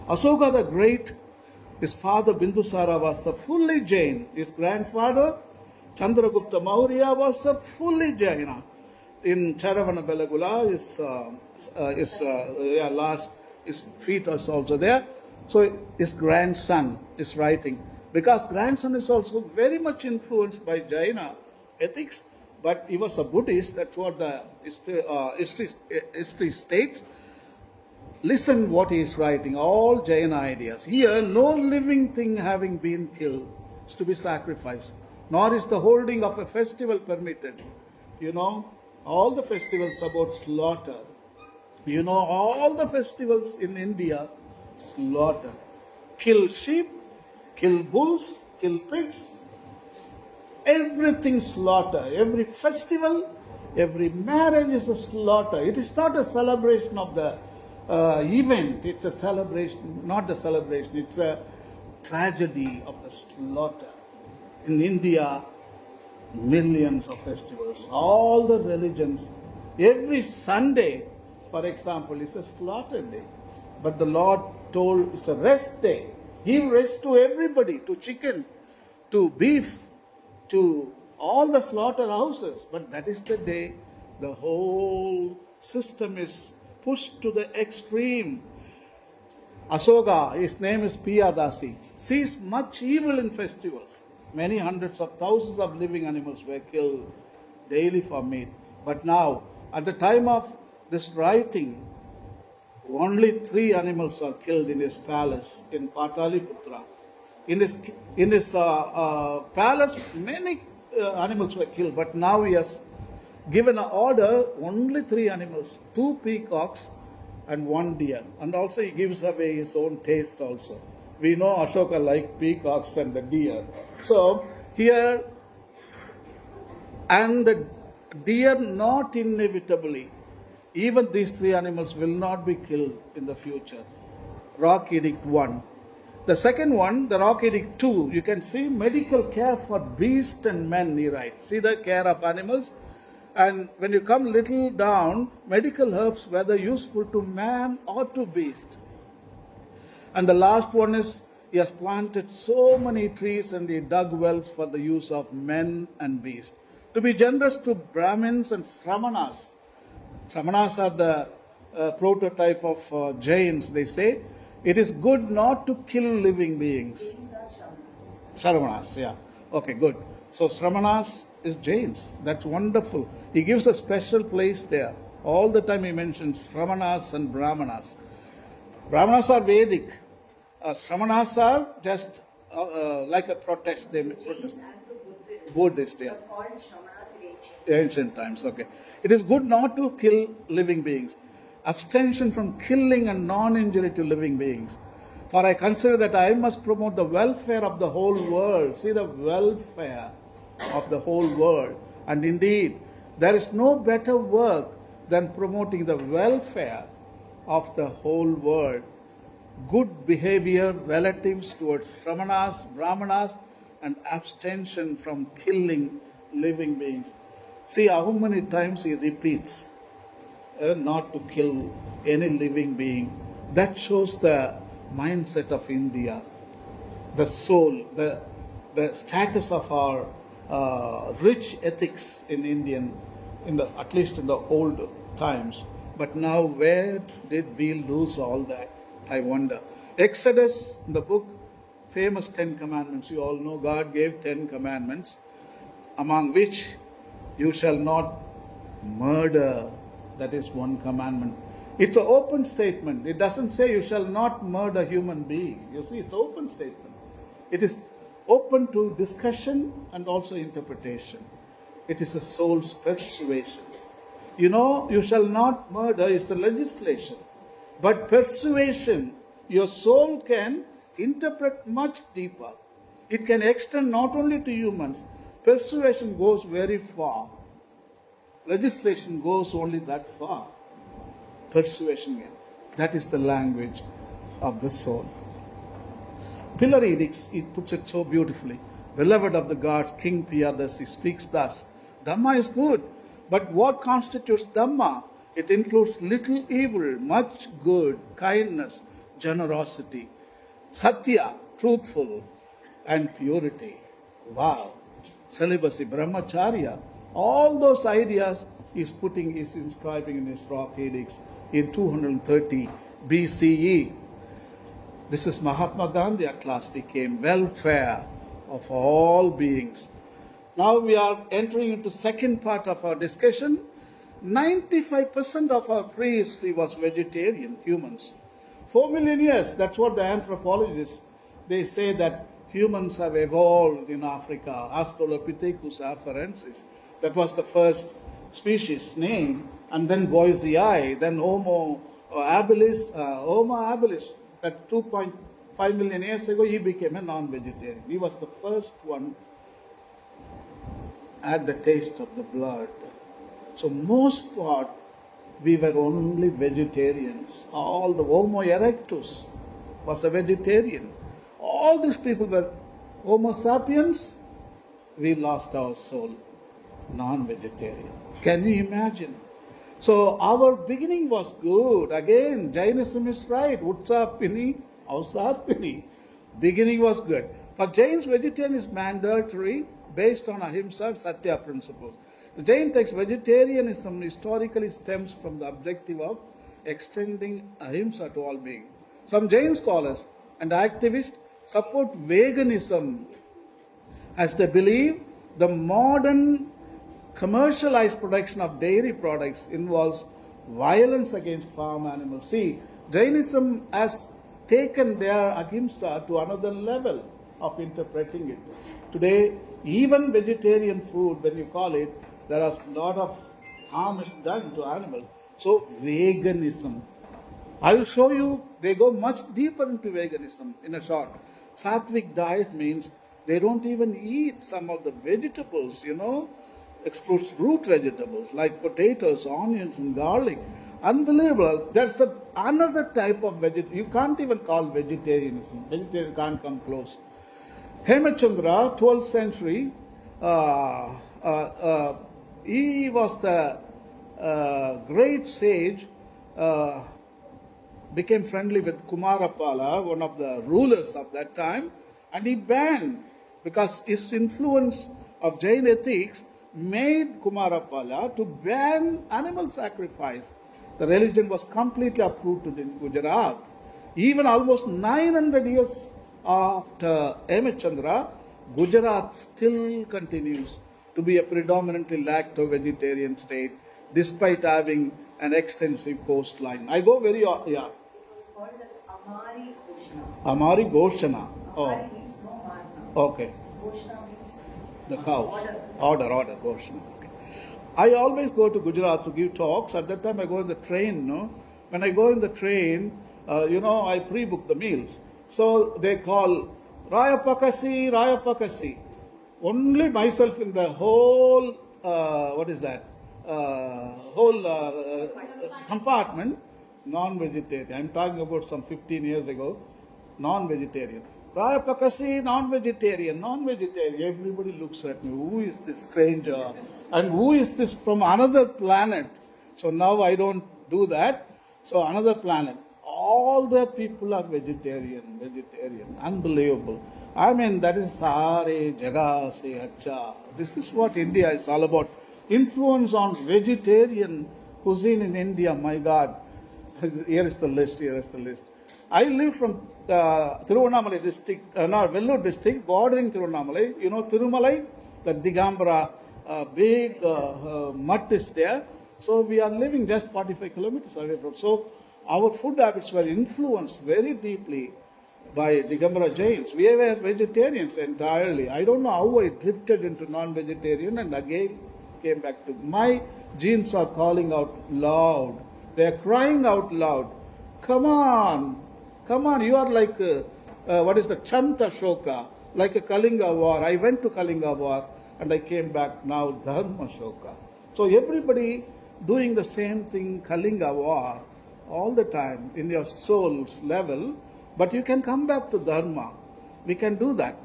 Asoka the Great, his father Bindusara was the fully Jain. His grandfather Chandragupta Maurya was a fully Jaina. In Charavana Belagula, his feet was also there. So his grandson is writing. Because grandson is also very much influenced by Jaina ethics, but he was a Buddhist. That's what the history states. Listen what he is writing, all Jaina ideas. Here, no living thing having been killed is to be sacrificed, nor is the holding of a festival permitted. You know, all the festivals about slaughter. You know, all the festivals in India, slaughter. Kill sheep, kill bulls, kill pigs, everything slaughter. Every festival, every marriage is a slaughter. It is not a celebration of the event, it's a celebration, not the celebration, it's a tragedy of the slaughter. In India, millions of festivals, all the religions, every Sunday, for example, is a slaughter day. But the Lord told it's a rest day. Give rest to everybody, to chicken, to beef, to all the slaughterhouses. But that is the day the whole system is pushed to the extreme. Asoka, his name is Piyadasi, sees much evil in festivals. Many hundreds of thousands of living animals were killed daily for meat. But now, at the time of this writing, only 3 animals are killed in his palace in Pataliputra. In his palace, many animals were killed, but now he has given an order, only 3 animals, 2 peacocks and 1 deer. And also he gives away his own taste also. We know Ashoka liked peacocks and the deer. So here, and the deer not inevitably, even these 3 animals will not be killed in the future. Rock Edict 1. The second one, the Rock Edict 2, you can see medical care for beast and men, he writes. See the care of animals. And when you come little down, medical herbs, whether useful to man or to beast. And the last one is, he has planted so many trees and he dug wells for the use of men and beasts. To be generous to Brahmins and Sramanas. Sramanas are the prototype of Jains, they say. It is good not to kill living beings. Sramanas, yeah. Okay, good. So Sramanas is Jains. That's wonderful. He gives a special place there. All the time he mentions Sramanas and Brahmanas. Brahmanas are Vedic. Sramanas are just like a protest. They protest. Buddhist, yeah. Ancient times, okay. It is good not to kill living beings. Abstention from killing and non-injury to living beings. For I consider that I must promote the welfare of the whole world. See the welfare of the whole world. And indeed, there is no better work than promoting the welfare of the whole world. Good behavior relatives towards Sramanas, Brahmanas, and abstention from killing living beings. See how many times he repeats not to kill any living being. That shows the mindset of India, the soul, the status of our rich ethics in Indian, at least in the old times. But now where did we lose all that? I wonder. Exodus, the book, famous 10 commandments. You all know God gave 10 commandments, among which you shall not murder. That is one commandment. It's an open statement. It doesn't say you shall not murder human being. You see, it's an open statement. It is open to discussion and also interpretation. It is a soul's persuasion. You know, you shall not murder is the legislation. But persuasion, your soul can interpret much deeper. It can extend not only to humans. Persuasion goes very far. Legislation goes only that far. Persuasion, that is the language of the soul. Pillar Edicts, it puts it so beautifully. Beloved of the gods, King Piyadasi speaks thus. Dhamma is good, but what constitutes Dhamma? It includes little evil, much good, kindness, generosity, satya, truthful, and purity. Wow. Celibacy, brahmacharya, all those ideas is inscribing in his rock edicts in 230 BCE. This is Mahatma Gandhi at last. He came. Welfare of all beings. Now we are entering into second part of our discussion. 95% of our prehistory was vegetarian humans. 4 million years, that's what the anthropologists, they say that humans have evolved in Africa. Australopithecus afarensis, that was the first species name, and then Boisei, then Homo habilis, that 2.5 million years ago, he became a non-vegetarian. He was the first one at the taste of the blood. So most part, we were only vegetarians. All the Homo erectus was a vegetarian. All these people were Homo sapiens. We lost our soul, non-vegetarian. Can you imagine? So our beginning was good. Again, Jainism is right. Utsapini, Ausarpini. Beginning was good. For Jains, vegetarian is mandatory based on Ahimsa and Satya principles. The Jain text, vegetarianism historically stems from the objective of extending Ahimsa to all beings. Some Jain scholars and activists support veganism as they believe the modern commercialized production of dairy products involves violence against farm animals. See, Jainism has taken their Ahimsa to another level of interpreting it. Today, even vegetarian food, when you call it, there is a lot of harm is done to animals. So, veganism. I will show you, they go much deeper into veganism in a short. Sattvic diet means they don't even eat some of the vegetables, excludes root vegetables like potatoes, onions, and garlic. Unbelievable. That's another type of vegetarian. You can't even call vegetarianism. Vegetarian can't come close. Hemachandra, 12th century, he was the great sage, became friendly with Kumarapala, one of the rulers of that time, and he banned, because his influence of Jain ethics made Kumarapala to ban animal sacrifice. The religion was completely uprooted in Gujarat. Even almost 900 years after Hemachandra, Gujarat still continues to be a predominantly lacto-vegetarian state, despite having an extensive coastline. I go very, yeah. It was called as Amari Ghoshna. Amari Ghoshna. Amari means no Marna. Okay. Ghoshna means The cow. Order. Order, Ghoshna. Okay. I always go to Gujarat to give talks. At that time, I go in the train, When I go in the train, I pre-book the meals. So they call Raya Pakasi. Only myself in the whole, compartment, non-vegetarian. I'm talking about some 15 years ago, non-vegetarian. Raya Pakasi, non-vegetarian. Everybody looks at me. Who is this stranger? And who is this from another planet? So now I don't do that. So another planet. All the people are vegetarian. Unbelievable. I mean, that is Sare Jaga Se Acha. This is what India is all about. Influence on vegetarian cuisine in India, my God. Here is the list. I live from Tiruvannamalai district, Vellore district, bordering Tiruvannamalai. You know Tirumalai, the Digambara, big mutt is there. So we are living just 45 kilometers away from. So our food habits were influenced very deeply by Digambara Jains. We were vegetarians entirely. I don't know how I drifted into non-vegetarian and again came back to. My genes are calling out loud. They are crying out loud. Come on, you are like, Chanta Shoka, like a Kalinga war. I went to Kalinga war and I came back now, Dharma Shoka. So everybody doing the same thing, Kalinga war, all the time in your soul's level, but you can come back to Dharma. We can do that.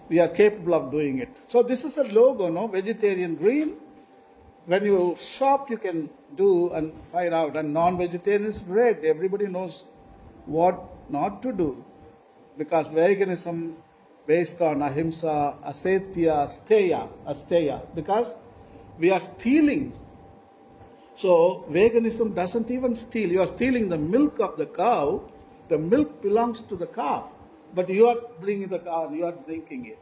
We are capable of doing it. So this is a logo, vegetarian green. When you shop, you can do and find out. And non-vegetarian is red. Everybody knows what not to do. Because veganism based on ahimsa, asetya, asteya, because we are stealing. So veganism doesn't even steal. You are stealing the milk of the cow. The milk belongs to the calf, but you are bringing the cow and you are drinking it.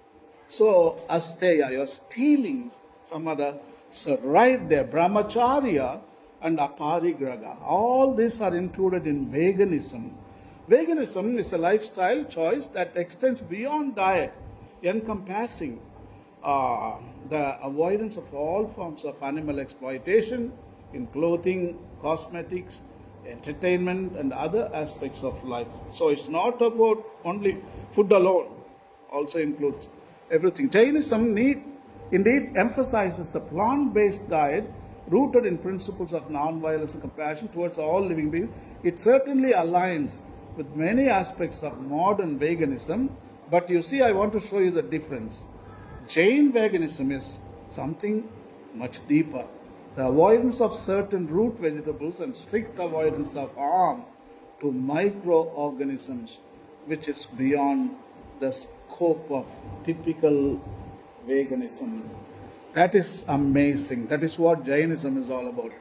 So asteya, you are stealing some other. So right there, brahmacharya and aparigraha. All these are included in veganism. Veganism is a lifestyle choice that extends beyond diet, encompassing the avoidance of all forms of animal exploitation in clothing, cosmetics, entertainment, and other aspects of life. So it's not about only food alone, also includes everything. Jainism indeed emphasizes the plant-based diet rooted in principles of non-violence and compassion towards all living beings. It certainly aligns with many aspects of modern veganism, but you see, I want to show you the difference. Jain veganism is something much deeper. The avoidance of certain root vegetables and strict avoidance of harm to microorganisms, which is beyond the scope of typical veganism. That is amazing. That is what Jainism is all about.